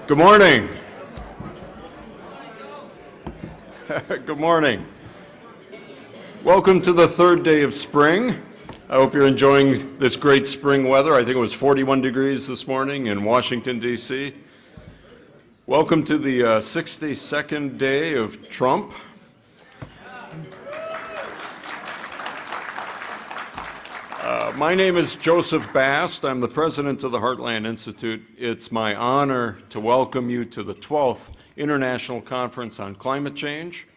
Good morning. Good morning. Welcome to the third day of spring. I hope you're enjoying this great spring weather. I think it was 41 degrees this morning in Washington, D.C. Welcome to the 62nd day of Trump. My name is Joseph Bast. I'm the president of the Heartland Institute. It's my honor to welcome you to the 12th International Conference on Climate Change,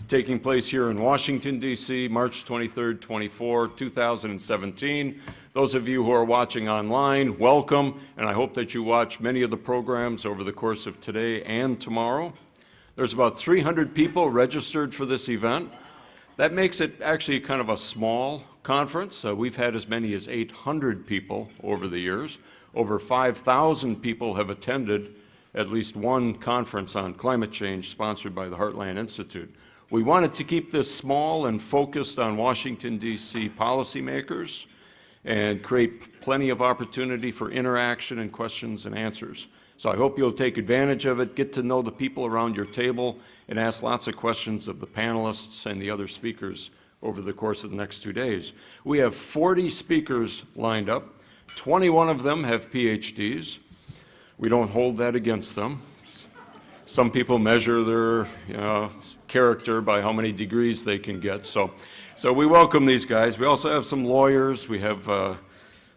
taking place here in Washington, D.C., March 23rd, 2017. Those of you who are watching online, welcome, and I hope that you watch many of the programs over the course of today and tomorrow. There's about 300 people registered for this event. That makes it actually kind of a small conference. We've had as many as 800 people over the years. Over 5,000 people have attended at least one conference on climate change sponsored by the Heartland Institute. We wanted to keep this small and focused on Washington, D.C. policymakers and create plenty of opportunity for interaction and questions and answers. So I hope you'll take advantage of it, get to know the people around your table, and ask lots of questions of the panelists and the other speakers over the course of the next 2 days. We have 40 speakers lined up. 21 of them have PhDs. We don't hold that against them. Some people measure their character by how many degrees they can get. So we welcome these guys. We also have some lawyers. We have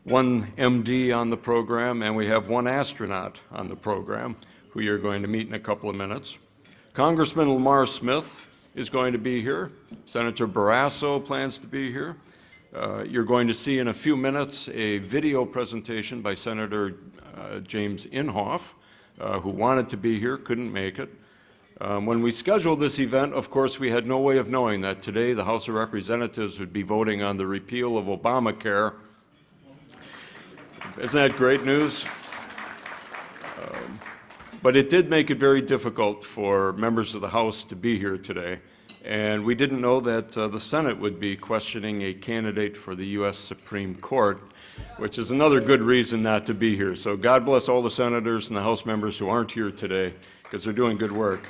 one MD on the program, and we have one astronaut on the program who you're going to meet in a couple of minutes. Congressman Lamar Smith is going to be here. Senator Barrasso plans to be here. You're going to see in a few minutes a video presentation by Senator James Inhofe, who wanted to be here, couldn't make it. When we scheduled this event, of course, we had no way of knowing that today the House of Representatives would be voting on the repeal of Obamacare. Isn't that great news? But it did make it very difficult for members of the House to be here today. And we didn't know that the Senate would be questioning a candidate for the U.S. Supreme Court, which is another good reason not to be here. So God bless all the senators and the House members who aren't here today, because they're doing good work.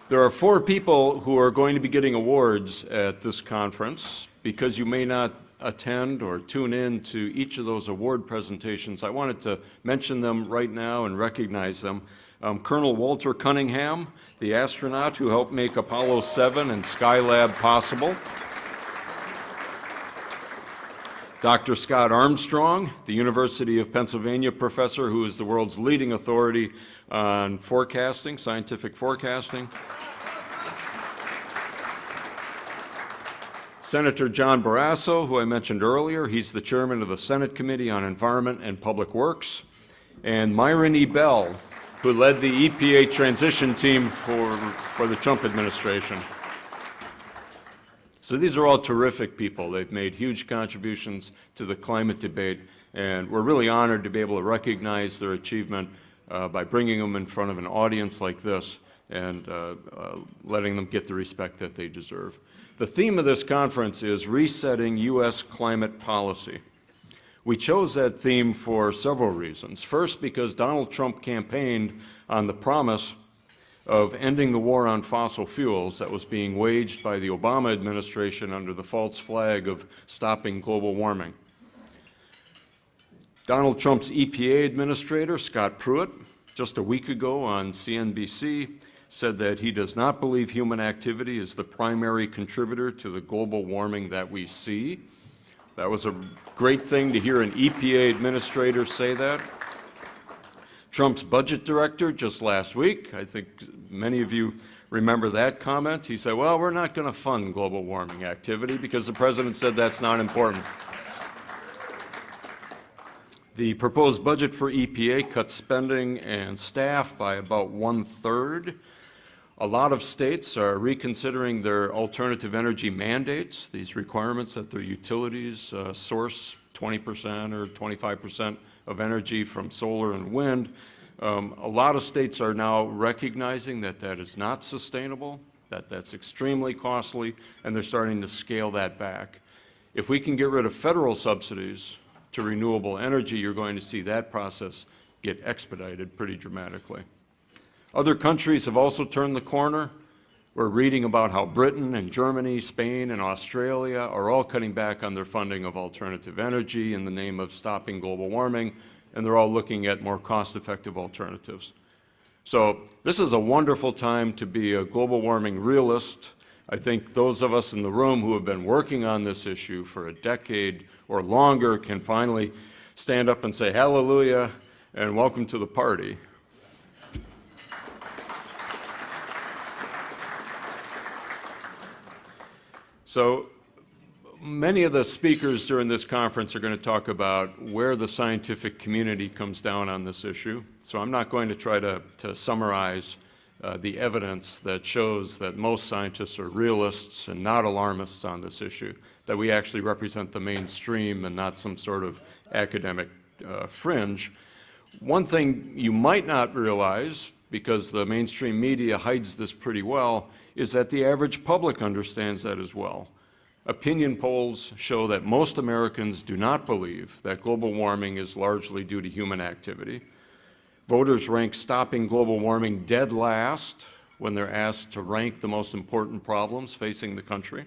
There are 4 people who are going to be getting awards at this conference. Because you may not attend or tune in to each of those award presentations, I wanted to mention them right now and recognize them. Colonel Walter Cunningham, the astronaut who helped make Apollo 7 and Skylab possible. Dr. Scott Armstrong, the University of Pennsylvania professor who is the world's leading authority on forecasting, scientific forecasting. Senator John Barrasso, who I mentioned earlier, he's the chairman of the Senate Committee on Environment and Public Works. And Myron E. Bell, who led the EPA transition team for the Trump administration. So these are all terrific people. They've made huge contributions to the climate debate, and we're really honored to be able to recognize their achievement by bringing them in front of an audience like this and letting them get the respect that they deserve. The theme of this conference is Resetting U.S. Climate Policy. We chose that theme for several reasons. First, because Donald Trump campaigned on the promise of ending the war on fossil fuels that was being waged by the Obama administration under the false flag of stopping global warming. Donald Trump's EPA administrator, Scott Pruitt, just a week ago on CNBC, said that he does not believe human activity is the primary contributor to the global warming that we see. That was a great thing to hear an EPA administrator say that. Trump's budget director just last week, I think many of you remember that comment. He said, well, we're not going to fund global warming activity because the president said that's not important. The proposed budget for EPA cuts spending and staff by about 1/3. A lot of states are reconsidering their alternative energy mandates, these requirements that their utilities source 20% or 25% of energy from solar and wind. A lot of states are now recognizing that that is not sustainable, that that's extremely costly, and they're starting to scale that back. If we can get rid of federal subsidies to renewable energy, you're going to see that process get expedited pretty dramatically. Other countries have also turned the corner. We're reading about how Britain and Germany, Spain and Australia are all cutting back on their funding of alternative energy in the name of stopping global warming, and they're all looking at more cost-effective alternatives. So this is a wonderful time to be a global warming realist. I think those of us in the room who have been working on this issue for a decade or longer can finally stand up and say hallelujah and welcome to the party. So many of the speakers during this conference are going to talk about where the scientific community comes down on this issue. So I'm not going to try to summarize the evidence that shows that most scientists are realists and not alarmists on this issue, that we actually represent the mainstream and not some sort of academic fringe. One thing you might not realize, because the mainstream media hides this pretty well, is that the average public understands that as well. Opinion polls show that most Americans do not believe that global warming is largely due to human activity. Voters rank stopping global warming dead last when they're asked to rank the most important problems facing the country.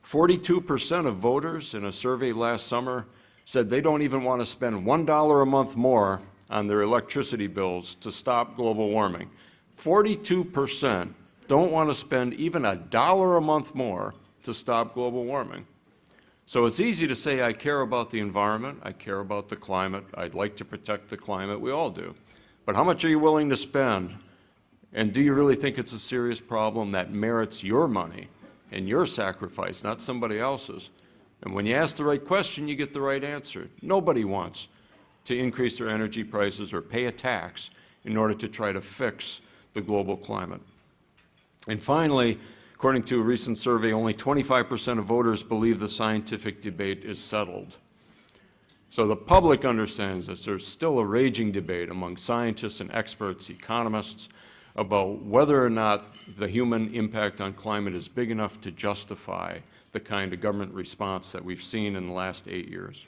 42% of voters in a survey last summer said they don't even want to spend $1 a month more on their electricity bills to stop global warming. 42% don't want to spend even $1 a month more to stop global warming. So it's easy to say, I care about the environment, I care about the climate, I'd like to protect the climate, we all do. But how much are you willing to spend? And do you really think it's a serious problem that merits your money and your sacrifice, not somebody else's? And when you ask the right question, you get the right answer. Nobody wants to increase their energy prices or pay a tax in order to try to fix the global climate. And finally, according to a recent survey, only 25% of voters believe the scientific debate is settled. So the public understands this. There's still a raging debate among scientists and experts, economists, about whether or not the human impact on climate is big enough to justify the kind of government response that we've seen in the last 8 years.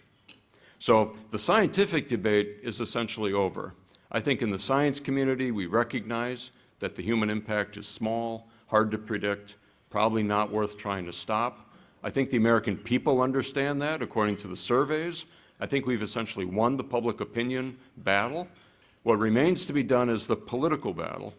So the scientific debate is essentially over. I think in the science community, we recognize that the human impact is small, hard to predict, probably not worth trying to stop. I think the American people understand that, according to the surveys. I think we've essentially won the public opinion battle. What remains to be done is the political battle.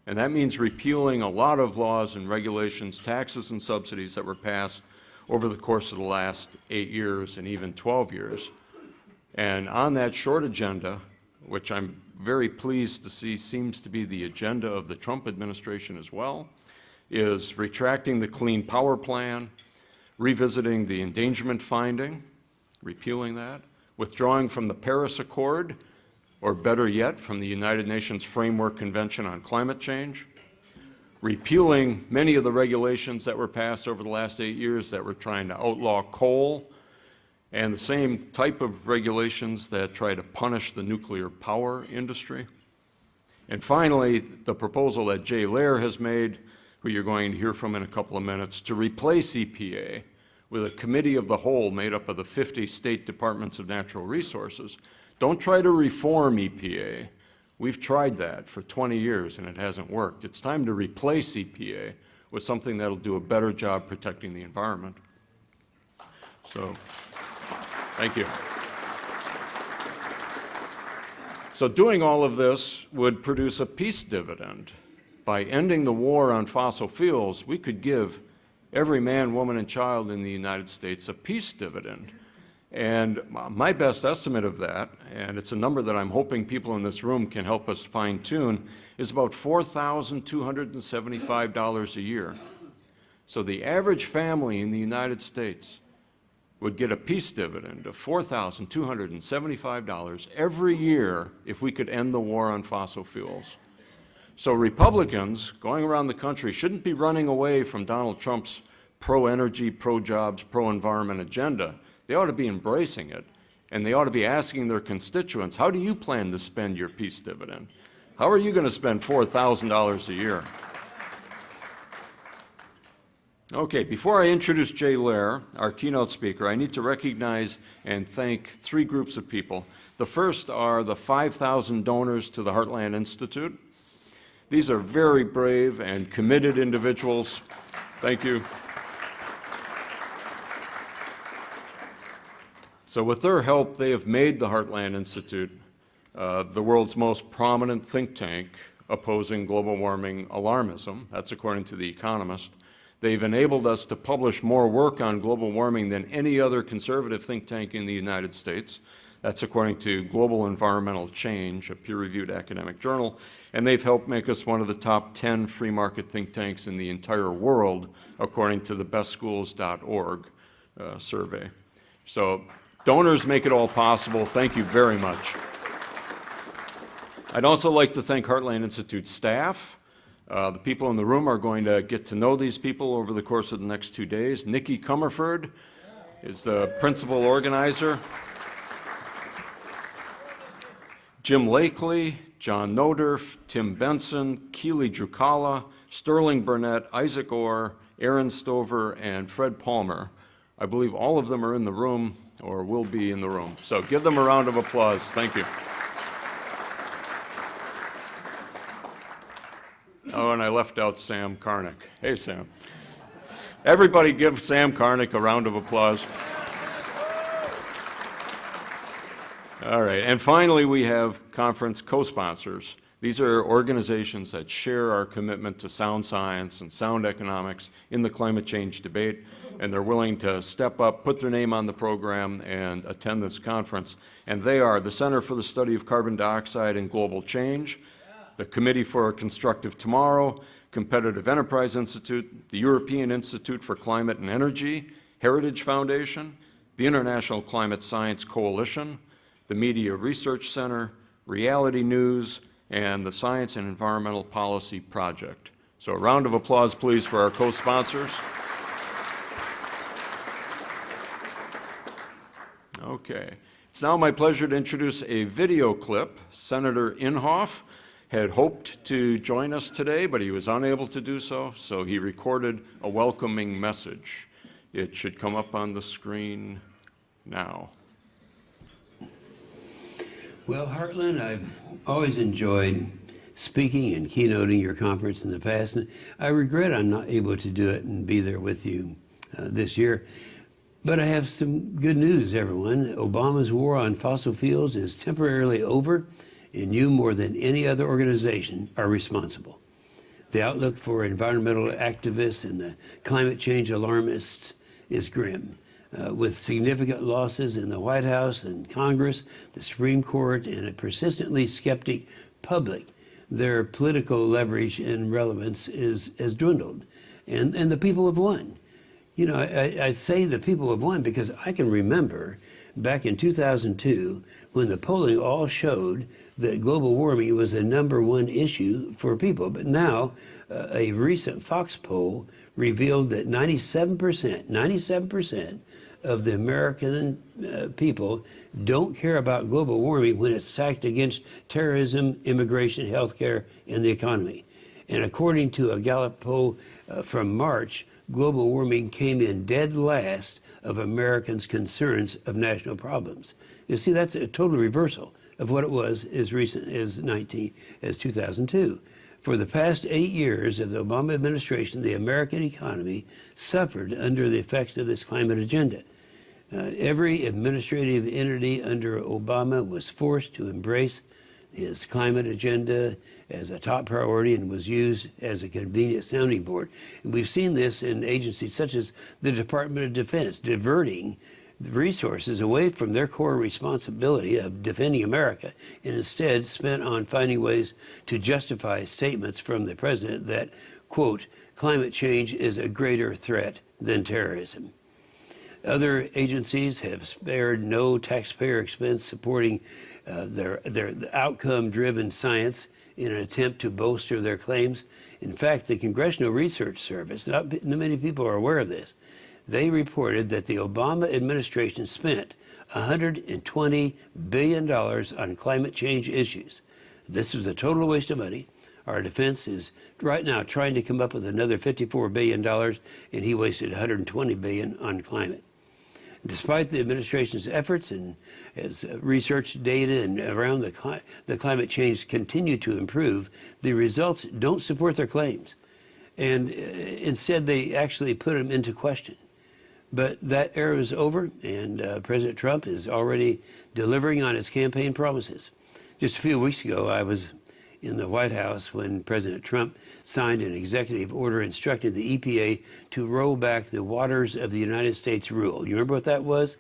And that means repealing a lot of laws and regulations, taxes and subsidies that were passed over the course of the last 8 years and even 12 years. And on that short agenda, which I'm very pleased to see seems to be the agenda of the Trump administration as well, is retracting the Clean Power Plan, revisiting the endangerment finding, repealing that, withdrawing from the Paris Accord, or better yet, from the United Nations Framework Convention on Climate Change, repealing many of the regulations that were passed over the last 8 years that were trying to outlaw coal, and the same type of regulations that try to punish the nuclear power industry. And finally, the proposal that Jay Lehr has made, who you're going to hear from in a couple of minutes, to replace EPA with a committee of the whole made up of the 50 state departments of natural resources. Don't try to reform EPA. We've tried that for 20 years and it hasn't worked. It's time to replace EPA with something that'll do a better job protecting the environment. So, thank you. So doing all of this would produce a peace dividend. By ending the war on fossil fuels, we could give every man, woman, and child in the United States a peace dividend. And my best estimate of that, and it's a number that I'm hoping people in this room can help us fine-tune, is about $4,275 a year. So the average family in the United States would get a peace dividend of $4,275 every year if we could end the war on fossil fuels. So Republicans going around the country shouldn't be running away from Donald Trump's pro-energy, pro-jobs, pro-environment agenda. They ought to be embracing it, and they ought to be asking their constituents, how do you plan to spend your peace dividend? How are you going to spend $4,000 a year? Okay, before I introduce Jay Lehr, our keynote speaker, I need to recognize and thank 3 groups of people The first are the 5,000 donors to the Heartland Institute. These are very brave and committed individuals. Thank you. So with their help, they have made the Heartland Institute the world's most prominent think tank opposing global warming alarmism. That's according to The Economist. They've enabled us to publish more work on global warming than any other conservative think tank in the United States. That's according to Global Environmental Change, a peer-reviewed academic journal. And they've helped make us one of the top 10 free market think tanks in the entire world, according to the bestschools.org survey. So donors make it all possible. Thank you very much. I'd also like to thank Heartland Institute staff. The people in the room are going to get to know these people over the course of the next 2 days. Nikki Comerford is the principal organizer. Jim Lakely, John Noderf, Tim Benson, Keely Drukala, Sterling Burnett, Isaac Orr, Aaron Stover, and Fred Palmer. I believe all of them are in the room or will be in the room. So give them a round of applause. Thank you. Oh, and I left out Sam Karnick. Hey, Sam. Everybody give Sam Karnick a round of applause. All right, and finally we have conference co-sponsors. These are organizations that share our commitment to sound science and sound economics in the climate change debate, and they're willing to step up, put their name on the program, and attend this conference. And they are the Center for the Study of Carbon Dioxide and Global Change, the Committee for a Constructive Tomorrow, Competitive Enterprise Institute, the European Institute for Climate and Energy, Heritage Foundation, the International Climate Science Coalition, the Media Research Center, Reality News, and the Science and Environmental Policy Project. So a round of applause, please, for our co-sponsors. Okay. It's now my pleasure to introduce a video clip. Senator Inhofe had hoped to join us today, but he was unable to do so, so he recorded a welcoming message. It should come up on the screen now. Well, Heartland, I've always enjoyed speaking and keynoting your conference in the past, and I regret I'm not able to do it and be there with you this year. But I have some good news, everyone. Obama's war on fossil fuels is temporarily over, and you, more than any other organization, are responsible. The outlook for environmental activists and the climate change alarmists is grim. With significant losses in the White House and Congress, the Supreme Court, and a persistently skeptic public, their political leverage and relevance has dwindled, and the people have won. You know, I say the people have won because I can remember back in 2002 when the polling all showed that global warming was the #1 issue for people. But now, a recent Fox poll revealed that 97% of the American people don't care about global warming when it's stacked against terrorism, immigration, healthcare, and the economy. And according to a Gallup poll from March, global warming came in dead last of Americans' concerns of national problems. You see, that's a total reversal of what it was as recent as 2002. For the past 8 years of the Obama administration, the American economy suffered under the effects of this climate agenda. Every administrative entity under Obama was forced to embrace his climate agenda as a top priority and was used as a convenient sounding board. And we've seen this in agencies such as the Department of Defense, diverting resources away from their core responsibility of defending America and instead spent on finding ways to justify statements from the president that, quote, climate change is a greater threat than terrorism. Other agencies have spared no taxpayer expense supporting their outcome-driven science in an attempt to bolster their claims. In fact, the Congressional Research Service, not many people are aware of this, they reported that the Obama administration spent $120 billion on climate change issues. This was a total waste of money. Our defense is right now trying to come up with another $54 billion, and he wasted $120 billion on climate. Despite the administration's efforts and as research data and around the climate change continue to improve, the results don't support their claims. And instead, they actually put them into question. But that era is over, and President Trump is already delivering on his campaign promises. Just a few weeks ago, I was in the White House when President Trump signed an executive order instructing the EPA to roll back the Waters of the United States rule. You remember what that was?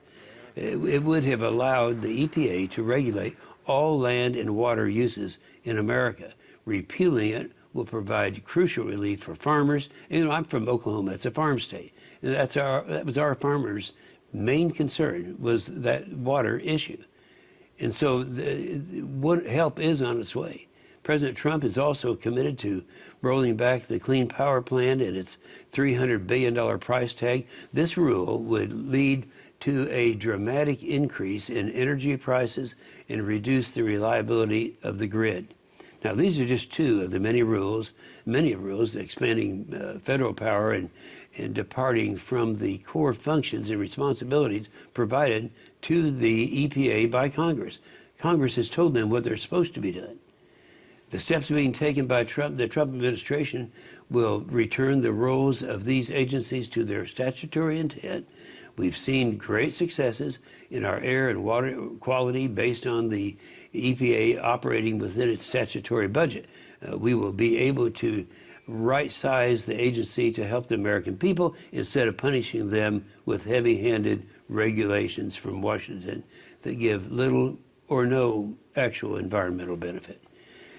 It would have allowed the EPA to regulate all land and water uses in America. Repealing it will provide crucial relief for farmers. You know, I'm from Oklahoma. It's a farm state. And that was our farmers' main concern, was that water issue. And so help is on its way. President Trump is also committed to rolling back the Clean Power Plan and its $300 billion price tag. This rule would lead to a dramatic increase in energy prices and reduce the reliability of the grid. Now, these are just two of the many rules expanding federal power and departing from the core functions and responsibilities provided to the EPA by Congress. Congress has told them what they're supposed to be doing. The steps being taken by the Trump administration will return the roles of these agencies to their statutory intent. We've seen great successes in our air and water quality based on the EPA operating within its statutory budget. We will be able to right-size the agency to help the American people instead of punishing them with heavy-handed regulations from Washington that give little or no actual environmental benefit.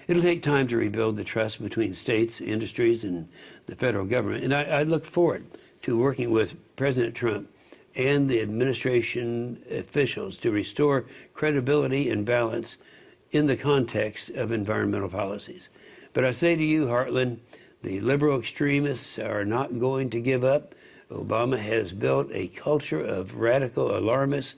It'll take time to rebuild the trust between states, industries, and the federal government. And I look forward to working with President Trump and the administration officials to restore credibility and balance in the context of environmental policies. But I say to you, Heartland, the liberal extremists are not going to give up. Obama has built a culture of radical alarmists,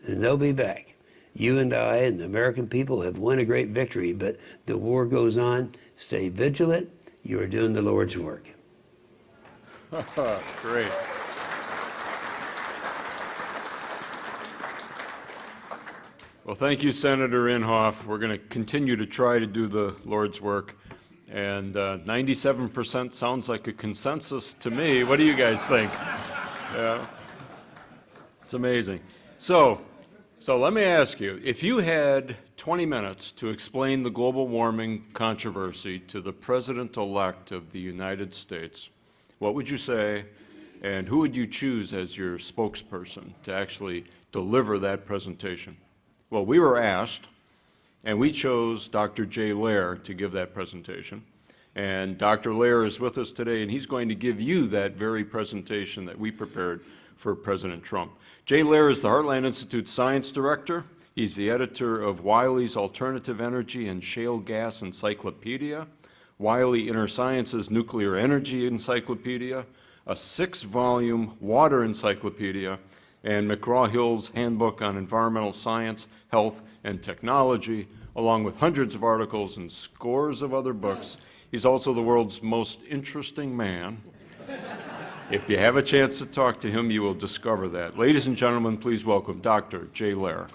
and they'll be back. You and I and the American people have won a great victory, but the war goes on. Stay vigilant. You are doing the Lord's work. Great. Well, thank you, Senator Inhofe. We're going to continue to try to do the Lord's work. And 97% sounds like a consensus to me. What do you guys think? Yeah. It's amazing. So let me ask you, if you had 20 minutes to explain the global warming controversy to the President-elect of the United States, what would you say, and who would you choose as your spokesperson to actually deliver that presentation? Well, we were asked, and we chose Dr. Jay Lehrer to give that presentation. And Dr. Lehrer is with us today, and he's going to give you that very presentation that we prepared for President Trump. Jay Lehrer is the Heartland Institute Science Director. He's the editor of Wiley's Alternative Energy and Shale Gas Encyclopedia, Wiley Inner Sciences Nuclear Energy Encyclopedia, a 6-volume water encyclopedia, and McGraw-Hill's Handbook on Environmental Science, Health, and Technology, along with hundreds of articles and scores of other books. He's also the world's most interesting man. If you have a chance to talk to him, you will discover that. Ladies and gentlemen, please welcome Dr. Jay Lehrer.